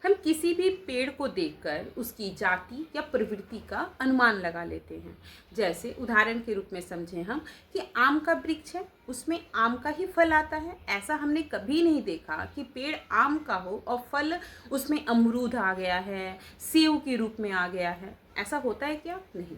हम किसी भी पेड़ को देखकर उसकी जाति या प्रवृत्ति का अनुमान लगा लेते हैं। जैसे उदाहरण के रूप में समझें हम कि आम का वृक्ष है, उसमें आम का ही फल आता है। ऐसा हमने कभी नहीं देखा कि पेड़ आम का हो और फल उसमें अमरूद आ गया है, सेव के रूप में आ गया है। ऐसा होता है क्या? नहीं।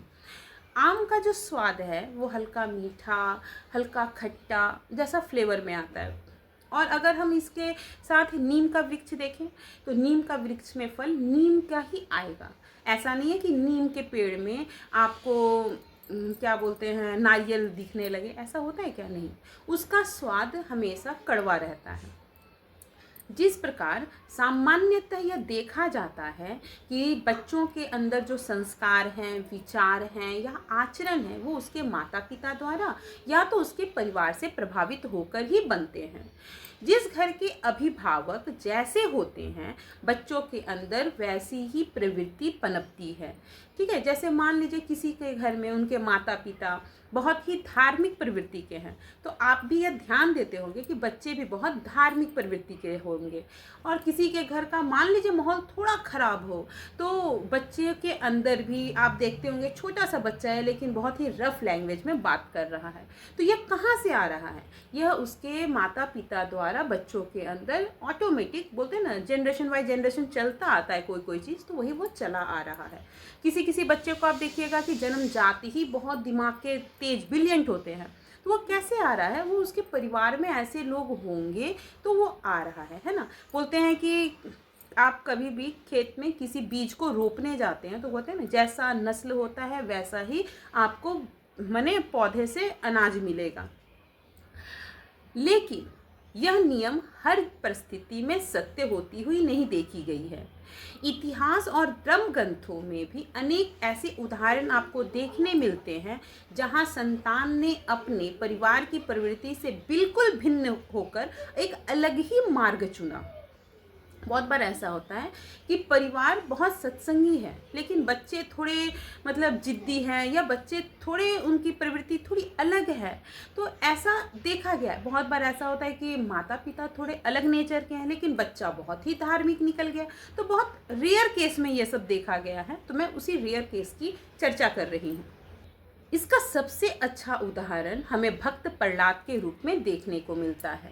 आम का जो स्वाद है वो हल्का मीठा, हल्का खट्टा जैसा फ्लेवर में आता है। और अगर हम इसके साथ नीम का वृक्ष देखें तो नीम का वृक्ष में फल नीम का ही आएगा। ऐसा नहीं है कि नीम के पेड़ में आपको क्या बोलते हैं नारियल दिखने लगे। ऐसा होता है क्या? नहीं, उसका स्वाद हमेशा कड़वा रहता है। जिस प्रकार सामान्यतः यह देखा जाता है कि बच्चों के अंदर जो संस्कार हैं, विचार हैं या आचरण है वो उसके माता पिता द्वारा या तो उसके परिवार से प्रभावित होकर ही बनते हैं। जिस घर के अभिभावक जैसे होते हैं बच्चों के अंदर वैसी ही प्रवृत्ति पनपती है। ठीक है, जैसे मान लीजिए किसी के घर में उनके माता पिता बहुत ही धार्मिक प्रवृत्ति के हैं तो आप भी यह ध्यान देते होंगे कि बच्चे भी बहुत धार्मिक प्रवृत्ति के होंगे। और किसी के घर का मान लीजिए माहौल थोड़ा खराब हो तो बच्चे के अंदर भी आप देखते होंगे छोटा सा बच्चा है लेकिन बहुत ही रफ लैंग्वेज में बात कर रहा है। तो यह कहाँ से आ रहा है? यह उसके माता पिता द्वारा बच्चों के अंदर ऑटोमेटिक, बोलते हैं ना, जनरेशन बाय जनरेशन चलता आता है कोई कोई चीज़, तो वही वो चला आ रहा है। किसी बच्चे को आप देखिएगा कि जन्म जाते ही बहुत दिमाग के तेज ब्रिलियंट होते हैं, तो वो कैसे आ रहा है? वो उसके परिवार में ऐसे लोग होंगे तो वो आ रहा है ना। बोलते हैं कि आप कभी भी खेत में किसी बीज को रोपने जाते हैं तो बोलते हैं ना, जैसा नस्ल होता है वैसा ही आपको मने पौधे से अनाज मिलेगा। लेकिन यह नियम हर परिस्थिति में सत्य होती हुई नहीं देखी गई है। इतिहास और धर्म ग्रंथों में भी अनेक ऐसे उदाहरण आपको देखने मिलते हैं जहां संतान ने अपने परिवार की प्रवृत्ति से बिल्कुल भिन्न होकर एक अलग ही मार्ग चुना। बहुत बार ऐसा होता है कि परिवार बहुत सत्संगी है लेकिन बच्चे थोड़े मतलब जिद्दी हैं या बच्चे थोड़े उनकी प्रवृत्ति थोड़ी अलग है। तो ऐसा देखा गया है। बहुत बार ऐसा होता है कि माता पिता थोड़े अलग नेचर के हैं लेकिन बच्चा बहुत ही धार्मिक निकल गया। तो बहुत रेयर केस में ये सब देखा गया है, तो मैं उसी रेयर केस की चर्चा कर रही हूँ। इसका सबसे अच्छा उदाहरण हमें भक्त प्रहलाद के रूप में देखने को मिलता है।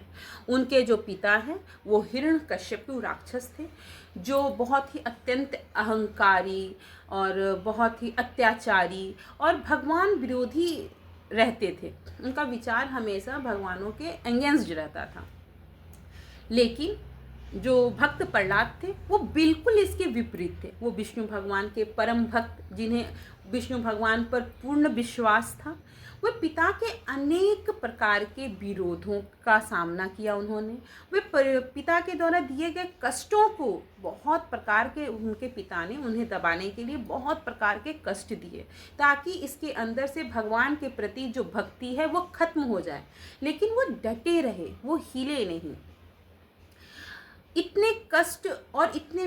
उनके जो पिता हैं वो हिरण्यकश्यपु राक्षस थे जो बहुत ही अत्यंत अहंकारी और बहुत ही अत्याचारी और भगवान विरोधी रहते थे। उनका विचार हमेशा भगवानों के अगेंस्ट रहता था। लेकिन जो भक्त प्रहलाद थे वो बिल्कुल इसके विपरीत थे। वो विष्णु भगवान के परम भक्त, जिन्हें विष्णु भगवान पर पूर्ण विश्वास था। वे पिता के अनेक प्रकार के विरोधों का सामना किया उन्होंने। वे पिता के द्वारा दिए गए कष्टों को बहुत प्रकार के, उनके पिता ने उन्हें दबाने के लिए बहुत प्रकार के कष्ट दिए ताकि इसके अंदर से भगवान के प्रति जो भक्ति है वो खत्म हो जाए। लेकिन वो डटे रहे, वो हिले नहीं। इतने कष्ट और इतने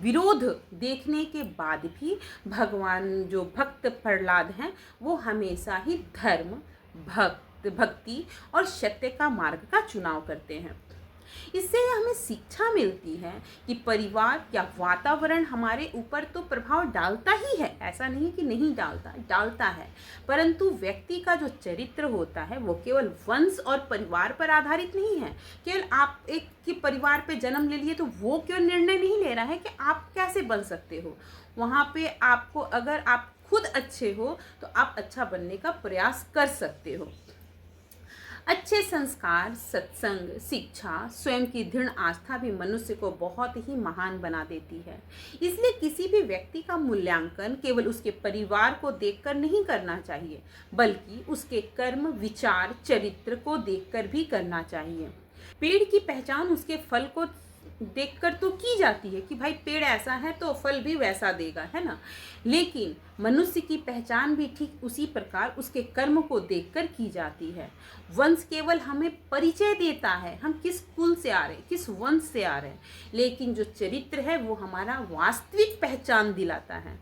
विरोध देखने के बाद भी भगवान जो भक्त प्रहलाद हैं वो हमेशा ही धर्म, भक्ति और सत्य का मार्ग का चुनाव करते हैं। इससे हमें शिक्षा मिलती है कि परिवार या वातावरण हमारे ऊपर तो प्रभाव डालता ही है, ऐसा नहीं कि नहीं डालता, डालता है। परंतु व्यक्ति का जो चरित्र होता है वो केवल वंश और परिवार पर आधारित नहीं है। केवल आप एक कि परिवार पे जन्म ले लिए तो वो क्यों निर्णय नहीं ले रहा है कि आप कैसे बन सकते हो। वहाँ पे आपको, अगर आप खुद अच्छे हो तो आप अच्छा बनने का प्रयास कर सकते हो। अच्छे संस्कार, सत्संग, शिक्षा, स्वयं की दृढ़ आस्था भी मनुष्य को बहुत ही महान बना देती है। इसलिए किसी भी व्यक्ति का मूल्यांकन केवल उसके परिवार को देखकर नहीं करना चाहिए बल्कि उसके कर्म, विचार, चरित्र को देखकर भी करना चाहिए। पेड़ की पहचान उसके फल को देखकर तो की जाती है कि भाई पेड़ ऐसा है तो फल भी वैसा देगा, है ना। लेकिन मनुष्य की पहचान भी ठीक उसी प्रकार उसके कर्म को देखकर की जाती है। वंश केवल हमें परिचय देता है, हम किस कुल से आ रहे हैं, किस वंश से आ रहे हैं, लेकिन जो चरित्र है वो हमारा वास्तविक पहचान दिलाता है।